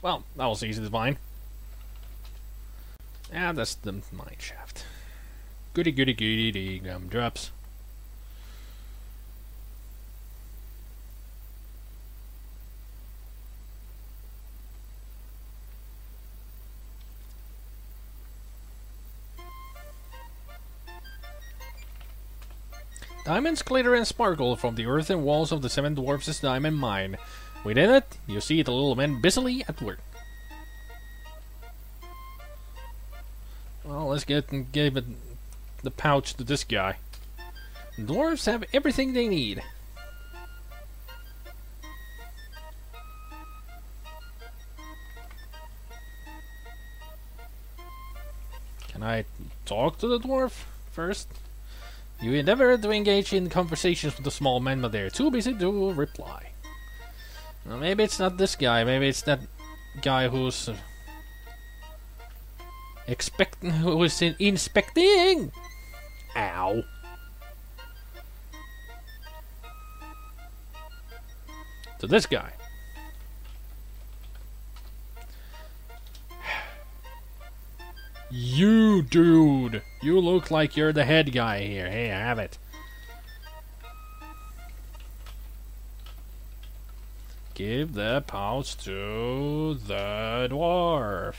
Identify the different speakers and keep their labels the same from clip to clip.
Speaker 1: Well, that was easy to find. Yeah, that's the mine shaft. Goody goody goody gumdrops. Diamonds glitter and sparkle from the earthen walls of the Seven Dwarfs' diamond mine. Within it, you see the little men busily at work. Well, let's give it the pouch to this guy. The dwarves have everything they need. Can I talk to the dwarf first? You endeavor to engage in conversations with the small men, but they're too busy to reply. Well, maybe it's not this guy. Maybe it's that guy who's inspecting. Ow. To this guy. You, dude! You look like you're the head guy here. Hey, have it. Give the pouch to the dwarf.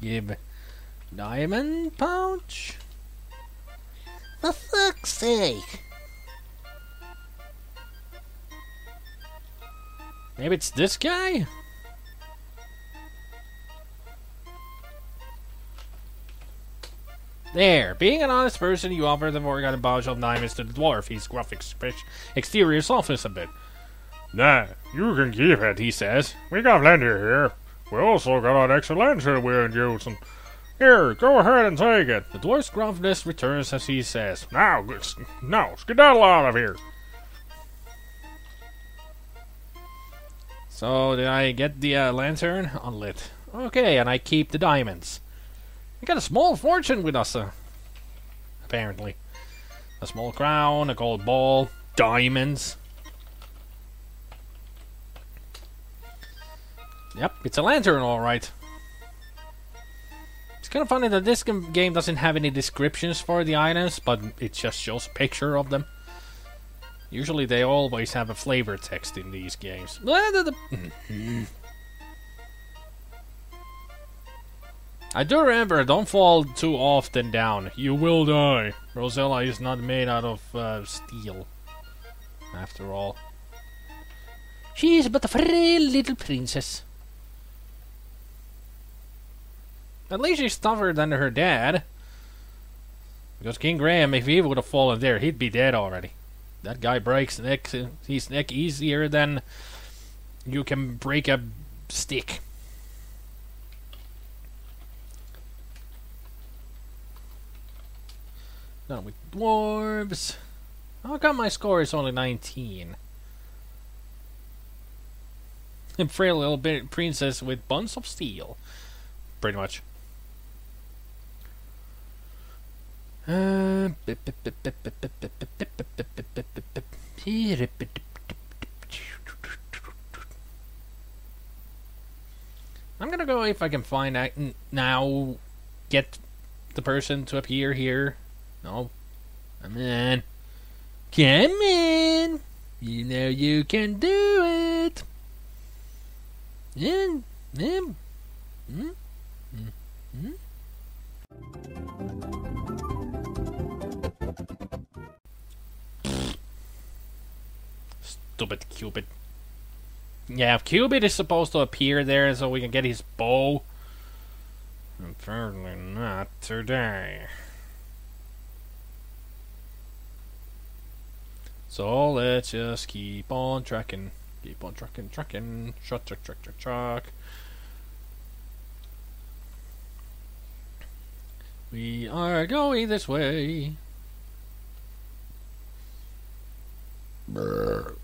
Speaker 1: Give diamond pouch? For fuck's sake! Maybe it's this guy? There. Being an honest person, you offer the forgotten pouch of diamonds to the dwarf. His gruff exterior softens a bit.
Speaker 2: Nah, you can keep it, he says. We got plenty here. We also got an extra lantern we're using. Here, go ahead and take it.
Speaker 1: The dwarf's gruffness returns as he says,
Speaker 2: Now, skedaddle out of here.
Speaker 1: So, did I get the lantern? Unlit. Okay, and I keep the diamonds. We got a small fortune with us, apparently. A small crown, a gold ball, diamonds. Yep, it's a lantern, alright. It's kind of funny that this game doesn't have any descriptions for the items, but it just shows a picture of them. Usually they always have a flavor text in these games. I do remember, don't fall too often down. You will die. Rosella is not made out of steel. After all. She is but a frail little princess. At least she's tougher than her dad. Because King Graham, if he would have fallen there, he'd be dead already. That guy breaks his neck easier than you can break a stick. Done with dwarves. How come my score is only 19? A frail little bit princess with buns of steel. Pretty much. I'm gonna go if I can find out now. Get the person to appear here. No, come in. Come in. You know you can do it. Stupid Cupid. Yeah, Cupid is supposed to appear there so we can get his bow. Apparently not today. So let's just keep on trucking. Keep on trucking. Truck. We are going this way. Brr.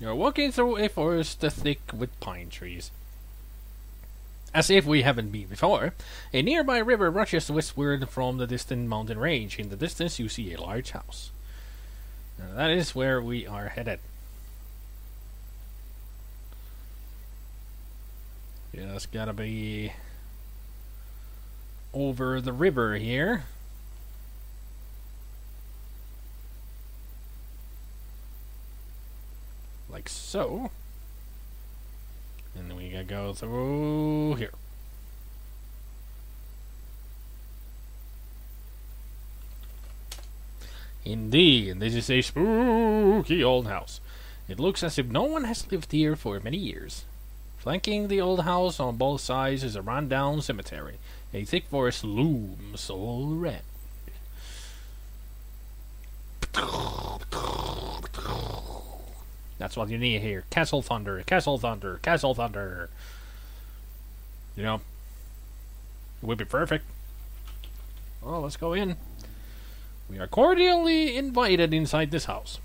Speaker 1: You're walking through a forest thick with pine trees. As if we haven't been before, a nearby river rushes westward from the distant mountain range. In the distance, you see a large house. Now that is where we are headed. Yeah, it's gotta be over the river here. Like so. And then we gotta go through here. Indeed, this is a spooky old house. It looks as if no one has lived here for many years. Flanking the old house on both sides is a run-down cemetery. A thick forest looms all around. That's what you need here. Castle thunder, castle thunder, castle thunder. You know, it would be perfect. Oh, let's go in. We are cordially invited inside this house.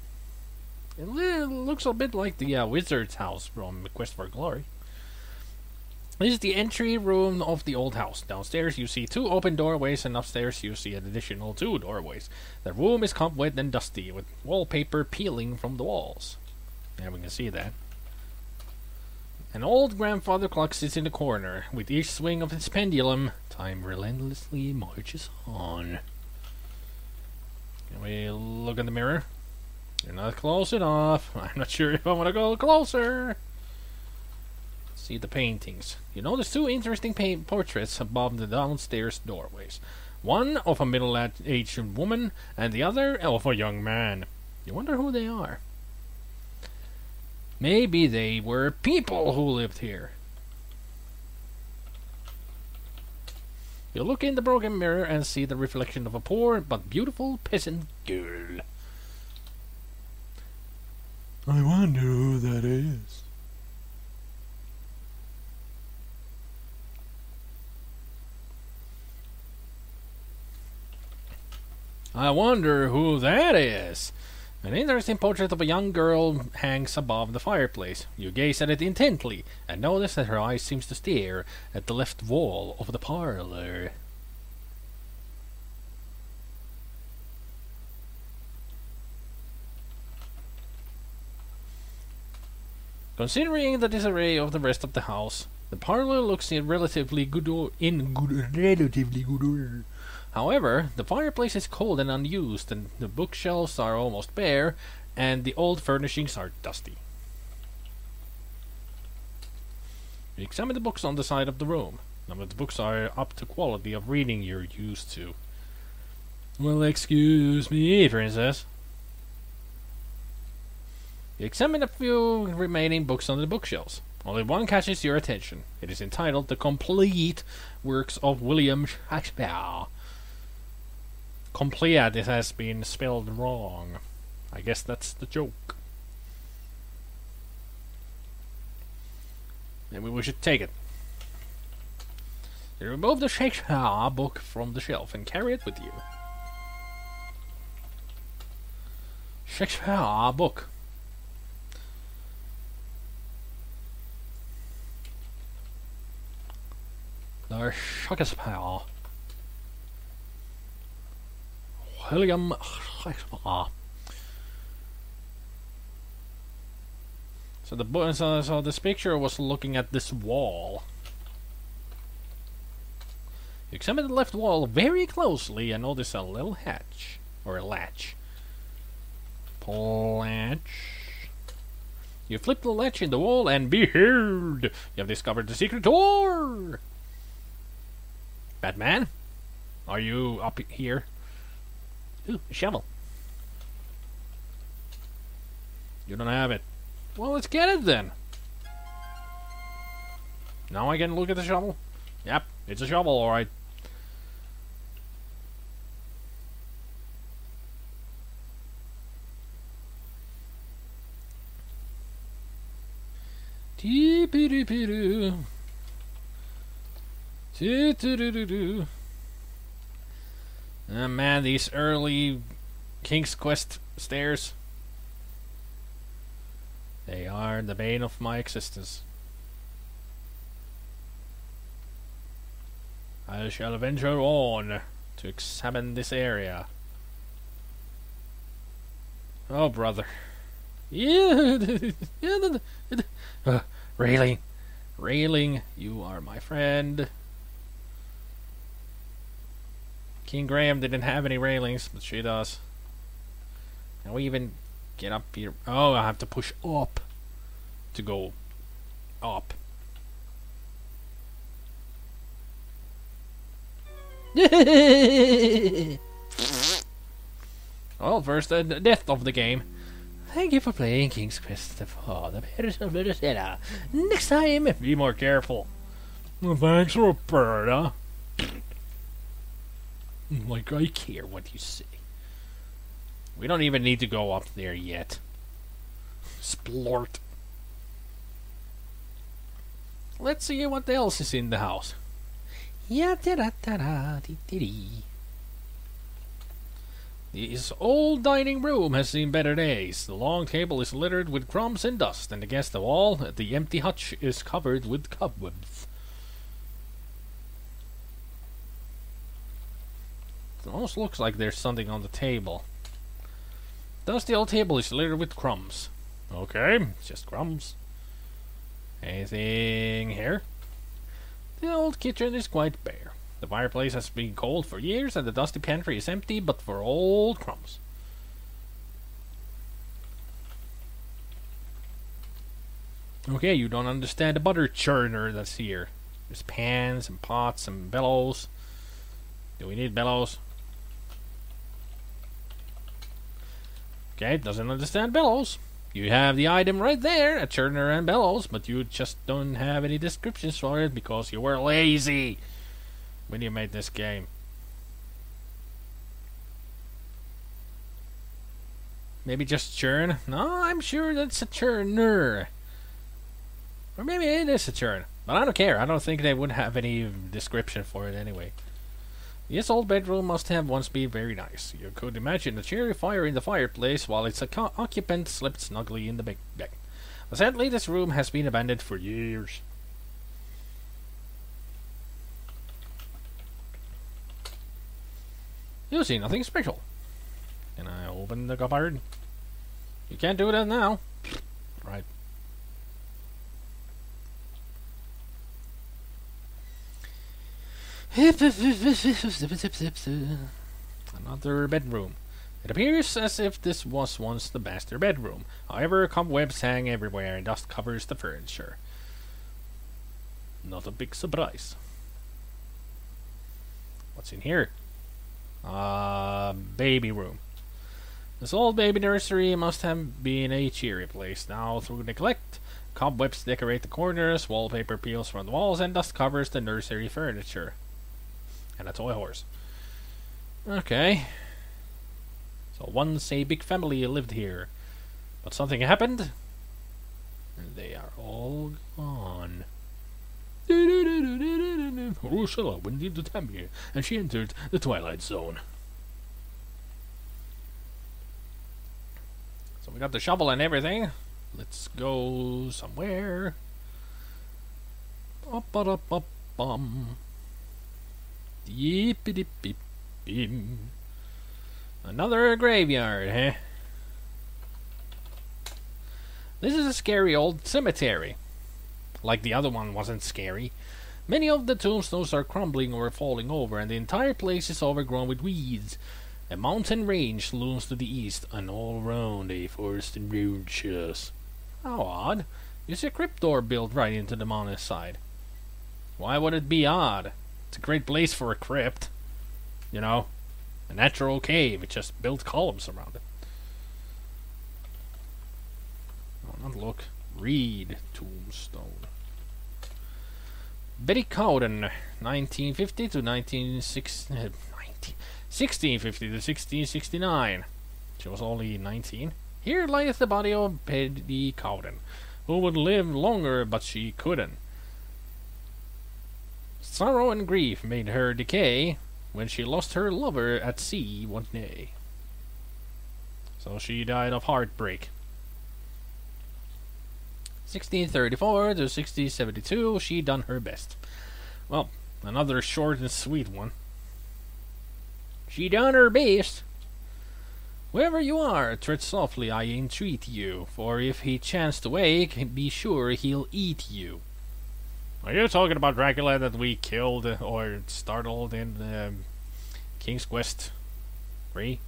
Speaker 1: It looks a bit like the wizard's house from Quest for Glory. This is the entry room of the old house. Downstairs you see 2 open doorways, and upstairs you see an additional 2 doorways. The room is wet and dusty, with wallpaper peeling from the walls. Yeah, we can see that. An old grandfather clock sits in the corner. With each swing of its pendulum, time relentlessly marches on. Can we look in the mirror? You're not close enough. I'm not sure if I want to go closer. See the paintings. You notice 2 interesting portraits above the downstairs doorways. One of a middle-aged woman, and the other of a young man. You wonder who they are. Maybe they were people who lived here. You look in the broken mirror and see the reflection of a poor but beautiful peasant girl. I wonder who that is. I wonder who that is. An interesting portrait of a young girl hangs above the fireplace. You gaze at it intently, and notice that her eyes seem to stare at the left wall of the parlor. Considering the disarray of the rest of the house, the parlor looks in relatively good order. However, the fireplace is cold and unused, and the bookshelves are almost bare, and the old furnishings are dusty. You examine the books on the side of the room. None of the books are up to quality of reading you're used to. Well, excuse me, princess. You examine a few remaining books on the bookshelves. Only one catches your attention. It is entitled The Complete Works of William Shakespeare. Complete, it has been spelled wrong. I guess that's the joke. Maybe we should take it. You remove the Shakespeare book from the shelf and carry it with you. Shakespeare book. The Shakespeare. William Shakespeare. So this picture was looking at this wall. You examine the left wall very closely and notice a little hatch or a latch. Latch. You flip the latch in the wall and behold, you have discovered the secret door. Batman, are you up here? Ooh, a shovel. You don't have it. Well, let's get it then. Now I can look at the shovel? Yep, it's a shovel, alright. Man, these early King's Quest stairs. They are the bane of my existence. I shall venture on to examine this area. Oh, brother. Yeah. Railing. Railing, you are my friend. King Graham didn't have any railings, but she does. Can we even get up here? Oh, I have to push up to go up. Well, first the death of the game. Thank you for playing King's Quest for the Pirates of Lucinda. Next time, be more careful.
Speaker 2: Well, thanks, Roberta.
Speaker 1: Like, I care what you say. We don't even need to go up there yet. Splort. Let's see what else is in the house. Yeah, da da da da dee dee. This old dining room has seen better days. The long table is littered with crumbs and dust, and against the wall, the empty hutch is covered with cobwebs. It almost looks like there's something on the table. Thus, the old table is littered with crumbs. Okay, it's just crumbs. Anything here? The old kitchen is quite bare. The fireplace has been cold for years, and the dusty pantry is empty, but for old crumbs. Okay, you don't understand the butter churner that's here. There's pans and pots and bellows. Do we need bellows? Okay, doesn't understand bellows. You have the item right there, a churner and bellows, but you just don't have any descriptions for it because you were lazy when you made this game. Maybe just churn? No, I'm sure that's a churner. Or maybe it is a churn. But I don't care. I don't think they would have any description for it anyway. This old bedroom must have once been very nice. You could imagine a cheery fire in the fireplace while its occupant slept snugly in the big bed. But sadly, this room has been abandoned for years. You see nothing special. Can I open the cupboard? You can't do that now. Right. Another bedroom. It appears as if this was once the master bedroom. However, cobwebs hang everywhere and dust covers the furniture. Not a big surprise. What's in here? Baby room. This old baby nursery must have been a cheery place. Now, through neglect, cobwebs decorate the corners, wallpaper peels from the walls, and dust covers the nursery furniture. And a toy horse. Okay. So once a big family lived here. But something happened, and they are all gone. Ursula went into Tamir, and she entered the Twilight Zone. So we got the shovel and everything. Let's go somewhere. Up-a-up-up-bum. Yip-a-dip-bip-bim. Another graveyard, eh? This is a scary old cemetery. Like the other one wasn't scary. Many of the tombstones are crumbling or falling over, and the entire place is overgrown with weeds. A mountain range looms to the east, and all around a forest and roaches. How odd. You see a crypt door built right into the mountain side. Why would it be odd? It's a great place for a crypt. You know? A natural cave. It just built columns around it. Oh, not look. Read tombstone. Betty Cowden, 1950 to 1650 to 1669. She was only 19. Here lieth the body of Betty Cowden, who would live longer, but she couldn't. Sorrow and grief made her decay when she lost her lover at sea one day. So she died of heartbreak. 1634 to 1672, she done her best. Well, another short and sweet one. She done her best. Wherever you are, tread softly, I entreat you, for if he chance to wake, be sure he'll eat you. Are you talking about Dracula that we killed or startled in King's Quest 3?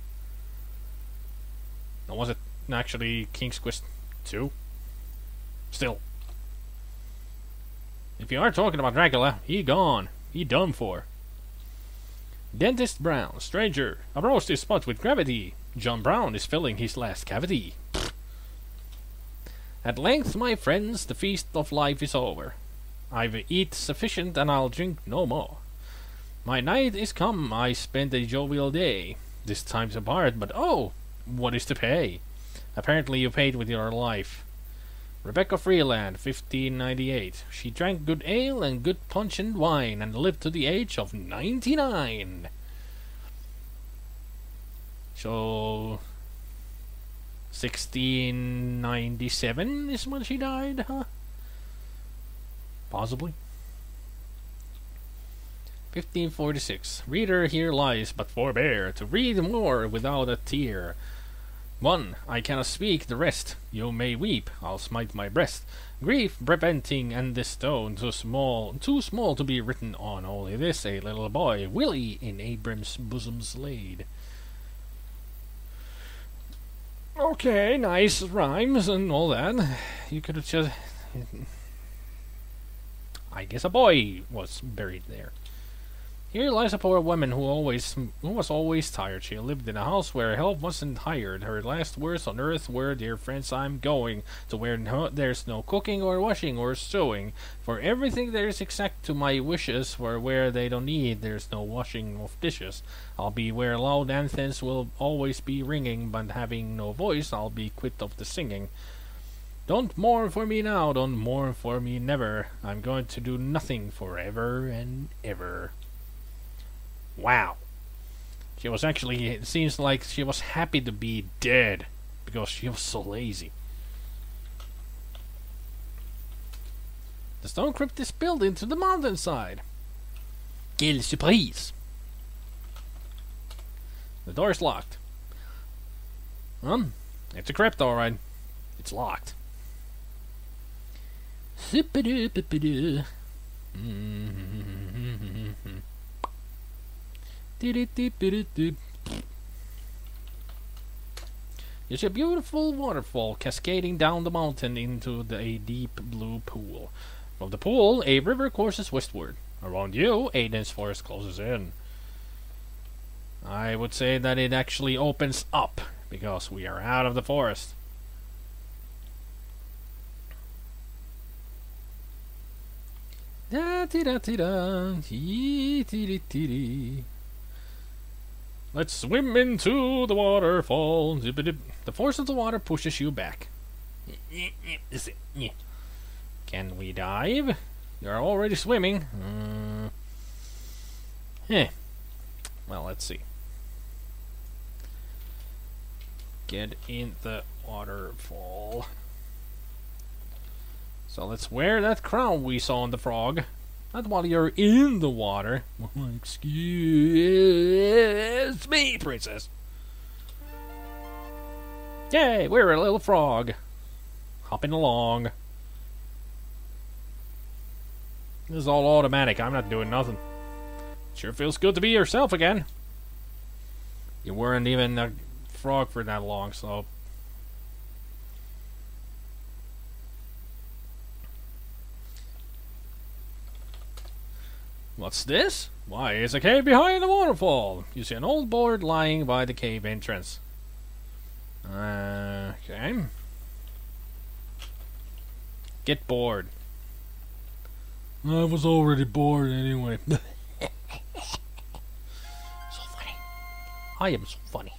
Speaker 1: Or was it actually King's Quest 2? Still. If you are talking about Dracula, he gone. He done for. Dentist Brown, stranger, approach this spot with gravity. John Brown is filling his last cavity. At length, my friends, the feast of life is over. I've eat sufficient and I'll drink no more. My night is come, I spent a jovial day. This time's apart, but oh, what is to pay? Apparently you paid with your life. Rebecca Freeland, 1598. She drank good ale and good punch and wine, and lived to the age of 99. So, 1697 is when she died, huh? Possibly. 1546. Reader, here lies, but forbear to read more without a tear. 1. I cannot speak the rest. You may weep, I'll smite my breast. Grief preventing and this stone too small to be written on. Only this, a little boy, Willie, in Abram's bosom's laid. Okay, nice rhymes and all that. You could have just... I guess a boy was buried there. Here lies a poor woman who was always tired. She lived in a house where help wasn't hired. Her last words on earth were, "Dear friends, I'm going to where there's no cooking or washing or sewing. For everything there's exact to my wishes. For where they don't need, there's no washing of dishes. I'll be where loud anthems will always be ringing, but having no voice, I'll be quit of the singing. Don't mourn for me now, don't mourn for me never. I'm going to do nothing forever and ever." Wow. She was actually, it seems like she was happy to be dead because she was so lazy. The stone crypt is built into the mountainside. Quelle surprise! The door is locked. It's a crypt, alright. It's locked. There's a beautiful waterfall cascading down the mountain into a deep blue pool. From the pool, a river courses westward. Around you, a dense forest closes in. I would say that it actually opens up, because we are out of the forest. Let's swim into the waterfall. The force of the water pushes you back. Can we dive? You're already swimming. Well, let's see. Get in the waterfall. So let's wear that crown we saw on the frog. Not while you're in the water. Excuse me, princess. Yay, we're a little frog. Hopping along. This is all automatic. I'm not doing nothing. Sure feels good to be yourself again. You weren't even a frog for that long, so... What's this? Why, it's a cave behind the waterfall. You see an old board lying by the cave entrance. Okay. Get bored. I was already bored anyway. So funny. I am so funny.